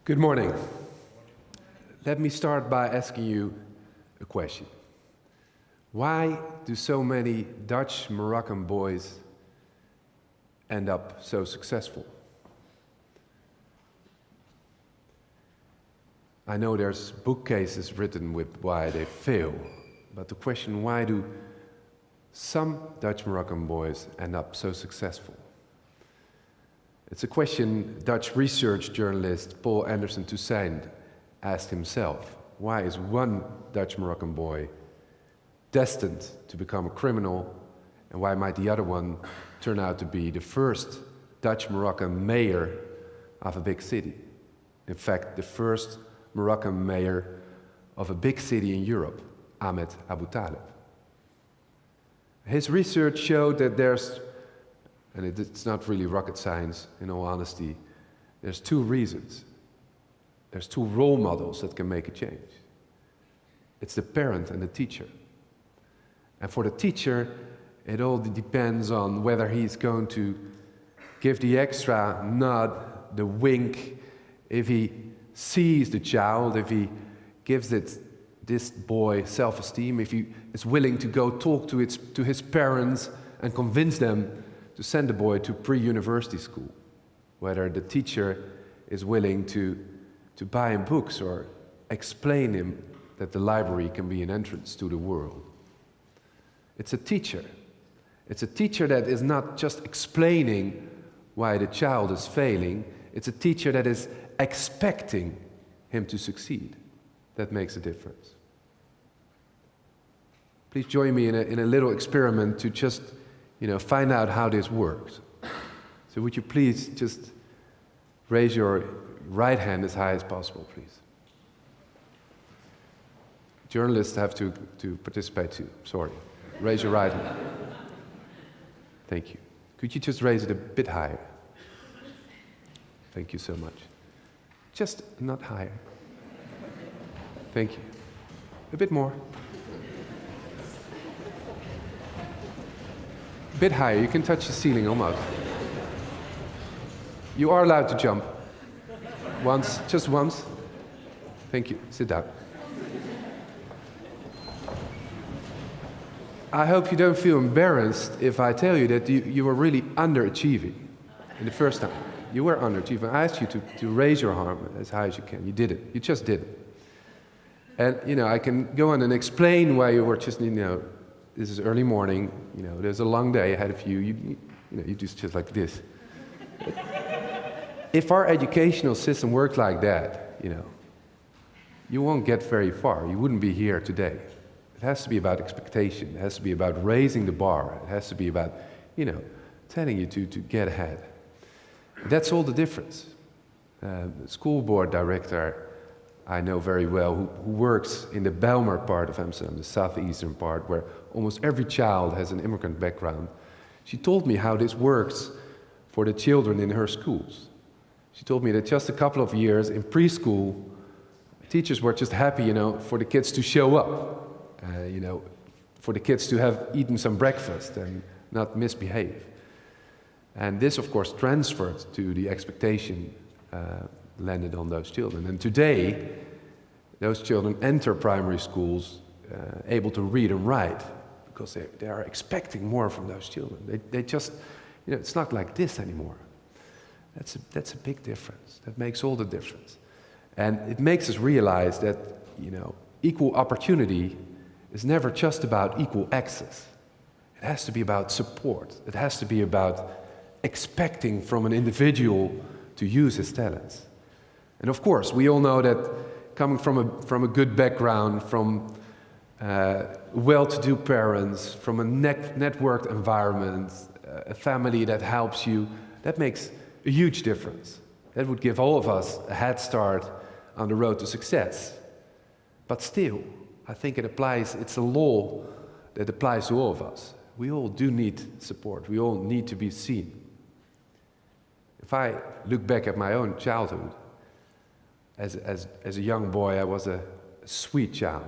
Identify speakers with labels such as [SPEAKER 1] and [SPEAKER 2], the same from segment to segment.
[SPEAKER 1] Good morning. Let me start by asking you a question. Why do so many Dutch Moroccan boys end up so successful? I know there's bookcases written with why they fail, but the question, why do some Dutch Moroccan boys end up so successful? It's a question Dutch research journalist Paul Anderson Toussaint asked himself. Why is one Dutch Moroccan boy destined to become a criminal, and why might the other one turn out to be the first Dutch Moroccan mayor of a big city? In fact, the first Moroccan mayor of a big city in Europe, Ahmed Abu Taleb. His research showed that and it's not really rocket science, in all honesty, there's two reasons. There's two role models that can make a change. It's the parent and the teacher. And for the teacher, it all depends on whether he's going to give the extra nod, the wink, if he sees the child, if he gives this boy self-esteem, if he is willing to go talk to his parents and convince them to send the boy to pre-university school, whether the teacher is willing to buy him books or explain him that the library can be an entrance to the world. It's a teacher. It's a teacher that is not just explaining why the child is failing, it's a teacher that is expecting him to succeed. That makes a difference. Please join me in a little experiment to just find out how this works. So would you please just raise your right hand as high as possible, please. Journalists have to participate too, sorry. Raise your right hand. Thank you. Could you just raise it a bit higher? Thank you so much. Just not higher. Thank you. A bit more. A bit higher, you can touch the ceiling almost. You are allowed to jump. Once, just once. Thank you, sit down. I hope you don't feel embarrassed if I tell you that you were really underachieving in the first time. You were underachieving. I asked you to raise your arm as high as you can. You did it, you just did it. And I can go on and explain why you were just, this is early morning, there's a long day ahead of you, you do just like this. If our educational system worked like that, you won't get very far. You wouldn't be here today. It has to be about expectation. It has to be about raising the bar. It has to be about, telling you to get ahead. That's all the difference. The school board director I know very well, who works in the Bijlmer part of Amsterdam, the southeastern part, where almost every child has an immigrant background. She told me how this works for the children in her schools. She told me that just a couple of years in preschool, teachers were just happy, for the kids to show up, for the kids to have eaten some breakfast and not misbehave. And this, of course, transferred to the expectation landed on those children. And today, those children enter primary schools able to read and write because they are expecting more from those children. They just, it's not like this anymore. That's a big difference. That makes all the difference. And it makes us realize that, equal opportunity is never just about equal access. It has to be about support. It has to be about expecting from an individual to use his talents. And of course, we all know that coming from a good background, from well-to-do parents, from a networked environment, a family that helps you, that makes a huge difference. That would give all of us a head start on the road to success. But still, I think it's a law that applies to all of us. We all do need support. We all need to be seen. If I look back at my own childhood, as a young boy, I was a sweet child.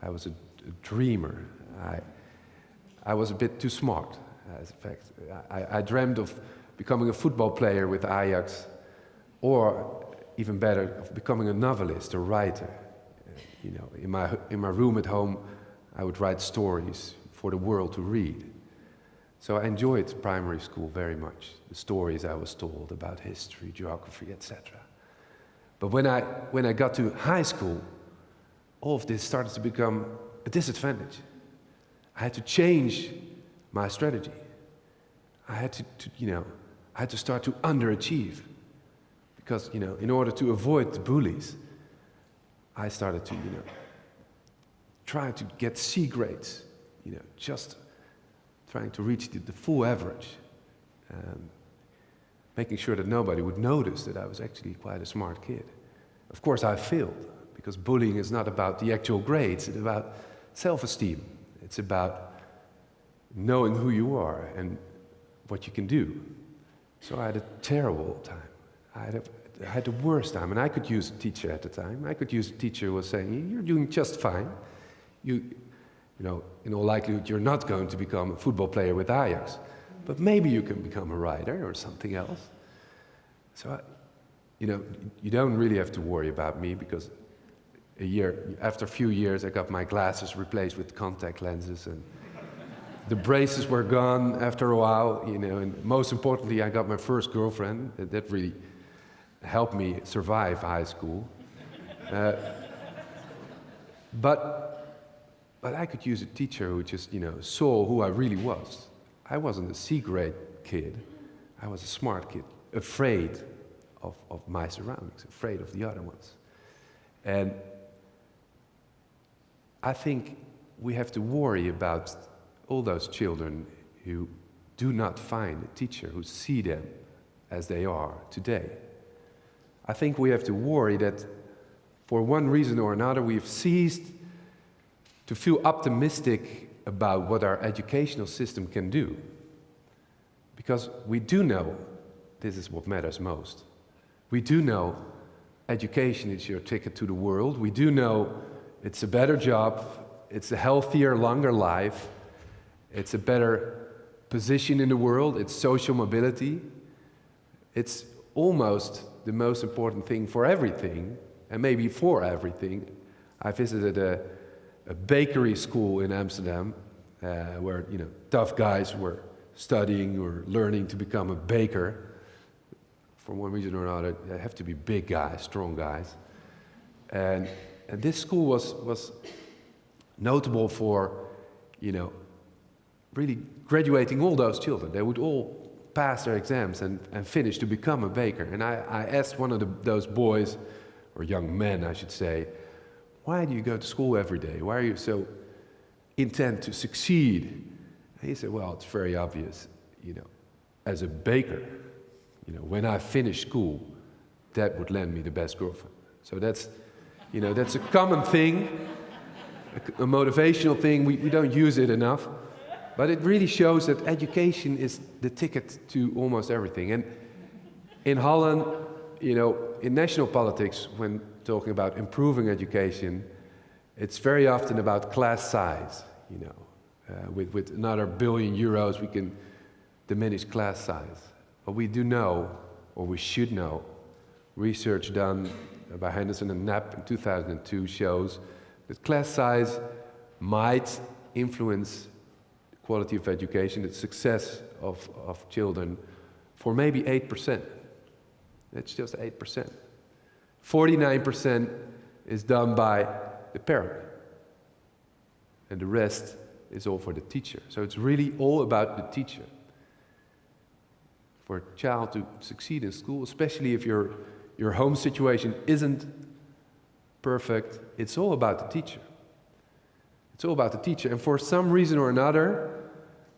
[SPEAKER 1] I was a dreamer. I was a bit too smart, as a fact. I dreamed of becoming a football player with Ajax, or even better, of becoming a novelist, a writer. In my room at home, I would write stories for the world to read. So I enjoyed primary school very much, the stories I was told about history, geography, etc. But when I got to high school, all of this started to become a disadvantage. I had to change my strategy. I had to start to underachieve. Because, in order to avoid the bullies, I started to, try to get C grades, just trying to reach the full average, making sure that nobody would notice that I was actually quite a smart kid. Of course, I failed, because bullying is not about the actual grades, it's about self-esteem. It's about knowing who you are and what you can do. So I had a terrible time. I had the worst time, and I could use a teacher at the time. I could use a teacher who was saying, "You're doing just fine. In all likelihood, you're not going to become a football player with Ajax, but maybe you can become a writer or something else." So, you don't really have to worry about me, because after a few years, I got my glasses replaced with contact lenses, and the braces were gone after a while. And most importantly, I got my first girlfriend. That really helped me survive high school. But I could use a teacher who just, saw who I really was. I wasn't a C-grade kid. I was a smart kid, afraid of my surroundings, afraid of the other ones. And I think we have to worry about all those children who do not find a teacher who see them as they are today. I think we have to worry that for one reason or another we've ceased to feel optimistic about what our educational system can do. Because we do know this is what matters most. We do know education is your ticket to the world. We do know it's a better job, it's a healthier, longer life, it's a better position in the world, it's social mobility. It's almost the most important thing for everything, and maybe for everything. I visited a bakery school in Amsterdam where tough guys were studying or learning to become a baker. For one reason or another, they have to be big guys, strong guys. And this school was notable for, really graduating all those children. They would all pass their exams and finish to become a baker. And I asked one of those boys, or young men I should say, "Why do you go to school every day? Why are you so intent to succeed?" And he said, "Well, it's very obvious, as a baker, when I finish school, that would land me the best girlfriend." So that's a common thing, a motivational thing. We don't use it enough. But it really shows that education is the ticket to almost everything. And in Holland, in national politics, when talking about improving education, it's very often about class size. With another €1 billion, we can diminish class size. But we do know, or we should know, research done by Henderson and Knapp in 2002 shows that class size might influence quality of education, the success of children, for maybe 8%. That's just 8%. 49% is done by the parent. And the rest is all for the teacher. So it's really all about the teacher. For a child to succeed in school, especially if your home situation isn't perfect, it's all about the teacher. It's all about the teacher. And for some reason or another,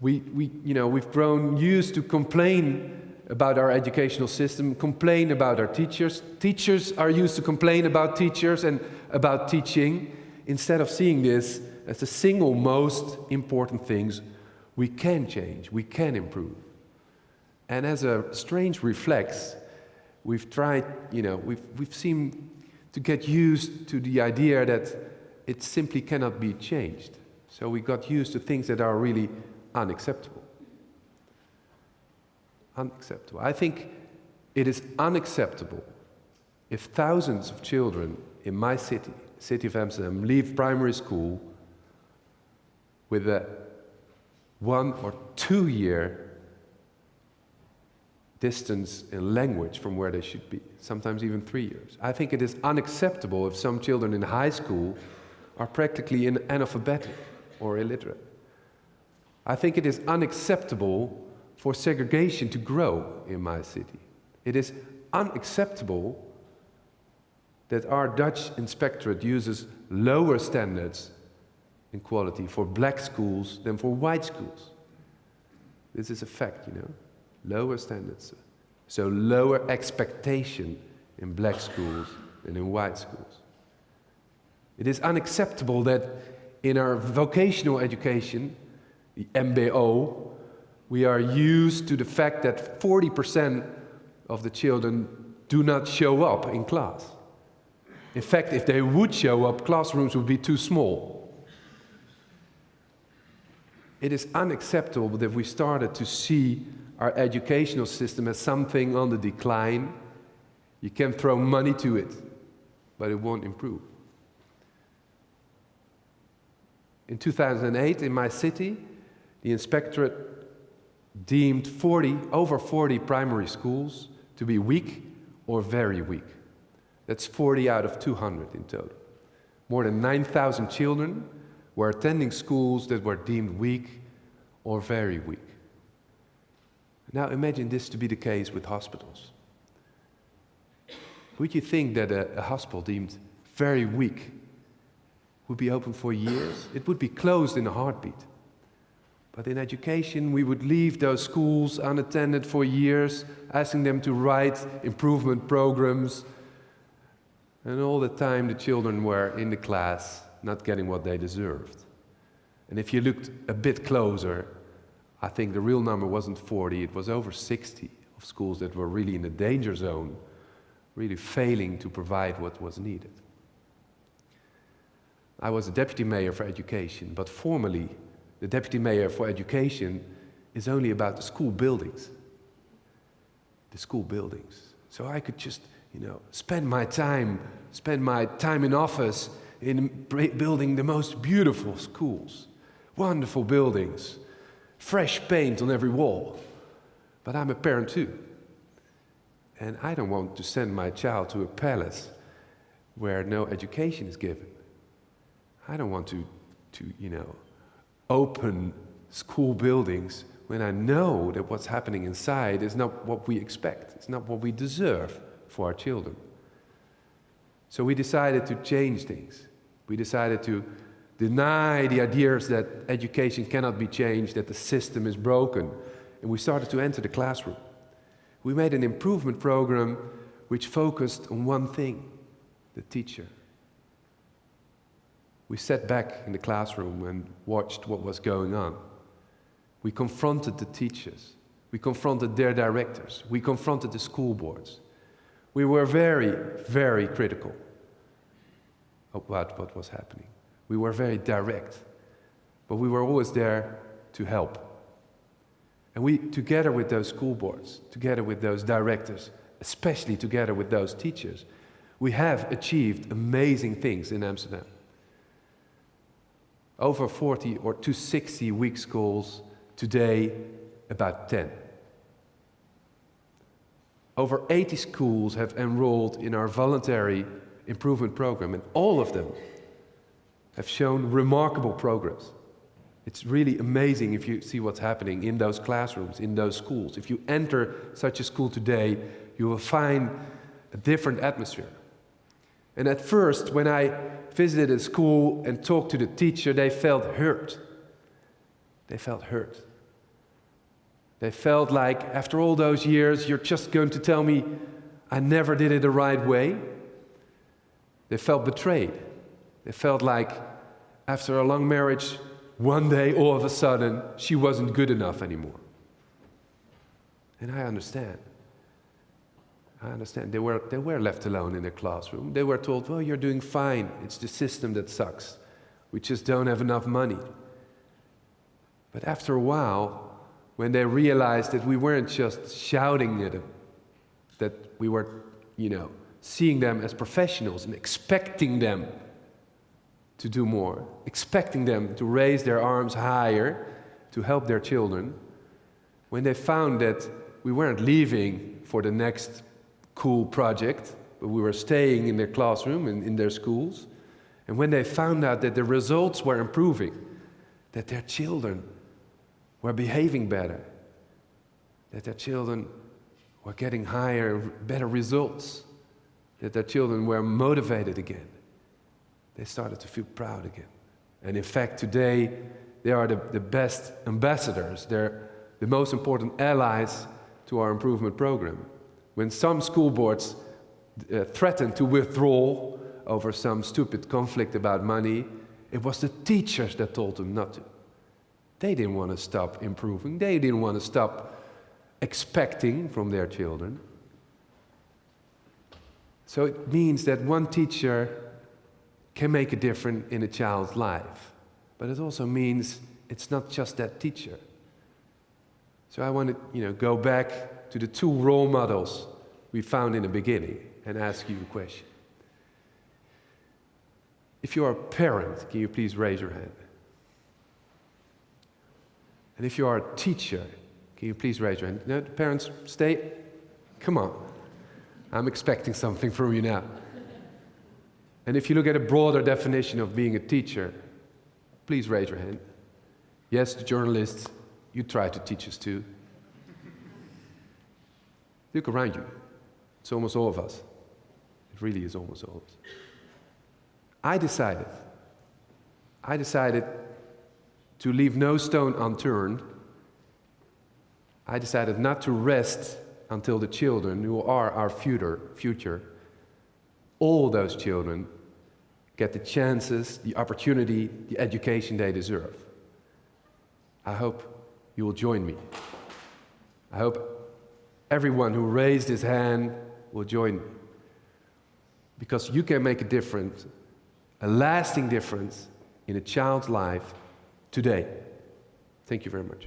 [SPEAKER 1] we've grown used to complain about our educational system, complain about our teachers. Teachers are used to complain about teachers and about teaching, instead of seeing this as the single most important things we can change, we can improve. And as a strange reflex, we've tried, we've seemed to get used to the idea that it simply cannot be changed. So we got used to things that are really unacceptable. Unacceptable. I think it is unacceptable If thousands of children in my city, city of Amsterdam, leave primary school with a 1 or 2 year distance in language from where they should be, sometimes even 3 years. I think it is unacceptable if some children in high school are practically analphabetic or illiterate. I think it is unacceptable for segregation to grow in my city. It is unacceptable that our Dutch inspectorate uses lower standards in quality for black schools than for white schools. This is a fact, lower standards. So lower expectation in black schools than in white schools. It is unacceptable that in our vocational education, the MBO, we are used to the fact that 40% of the children do not show up in class. In fact, if they would show up, classrooms would be too small. It is unacceptable that we started to see our educational system as something on the decline. You can throw money to it, but it won't improve. In 2008, in my city, the inspectorate deemed over 40 primary schools to be weak or very weak. That's 40 out of 200 in total. More than 9,000 children were attending schools that were deemed weak or very weak. Now imagine this to be the case with hospitals. Would you think that a hospital deemed very weak would be open for years? It would be closed in a heartbeat. But in education, we would leave those schools unattended for years, asking them to write improvement programs. And all the time, the children were in the class, not getting what they deserved. And if you looked a bit closer, I think the real number wasn't 40, it was over 60 of schools that were really in the danger zone, really failing to provide what was needed. I was a deputy mayor for education, but formally, the deputy mayor for education is only about the school buildings. The school buildings. So I could just, spend my time in office in building the most beautiful schools, wonderful buildings, fresh paint on every wall. But I'm a parent too. And I don't want to send my child to a palace where no education is given. I don't want to open school buildings when I know that what's happening inside is not what we expect. It's not what we deserve for our children. So we decided to change things. We decided to deny the ideas that education cannot be changed, that the system is broken. And we started to enter the classroom. We made an improvement program which focused on one thing, the teacher. We sat back in the classroom and watched what was going on. We confronted the teachers. We confronted their directors. We confronted the school boards. We were very, very critical about what was happening. We were very direct, but we were always there to help. And we, together with those school boards, together with those directors, especially together with those teachers, we have achieved amazing things in Amsterdam. Over 40 or to 60 week schools, today about 10. Over 80 schools have enrolled in our voluntary improvement program, and all of them have shown remarkable progress. It's really amazing if you see what's happening in those classrooms, in those schools. If you enter such a school today, you will find a different atmosphere. And at first, when I visited a school and talked to the teacher, they felt hurt. They felt hurt. They felt like, after all those years, you're just going to tell me I never did it the right way. They felt betrayed. They felt like, after a long marriage, one day, all of a sudden, she wasn't good enough anymore. And I understand. They were left alone in their classroom. They were told, well, you're doing fine. It's the system that sucks. We just don't have enough money. But after a while, when they realized that we weren't just shouting at them, that we were, seeing them as professionals and expecting them to do more, expecting them to raise their arms higher to help their children, when they found that we weren't leaving for the next cool project, but we were staying in their classroom and in their schools, and when they found out that the results were improving, that their children were behaving better, that their children were getting higher, better results, that their children were motivated again, they started to feel proud again. And in fact, today, they are the best ambassadors. They're the most important allies to our improvement program. When some school boards threatened to withdraw over some stupid conflict about money, it was the teachers that told them not to. They didn't want to stop improving. They didn't want to stop expecting from their children. So it means that one teacher can make a difference in a child's life. But it also means it's not just that teacher. So I want to go back to the two role models we found in the beginning and ask you a question. If you are a parent, can you please raise your hand? And if you are a teacher, can you please raise your hand? No, parents, stay. Come on. I'm expecting something from you now. And if you look at a broader definition of being a teacher, please raise your hand. Yes, the journalists, you try to teach us too. Look around you. It's almost all of us. It really is almost all of us. I decided to leave no stone unturned. I decided not to rest until the children who are our future, all those children, get the chances, the opportunity, the education they deserve. I hope you will join me. I hope everyone who raised his hand will join me. Because you can make a difference, a lasting difference in a child's life today. Thank you very much.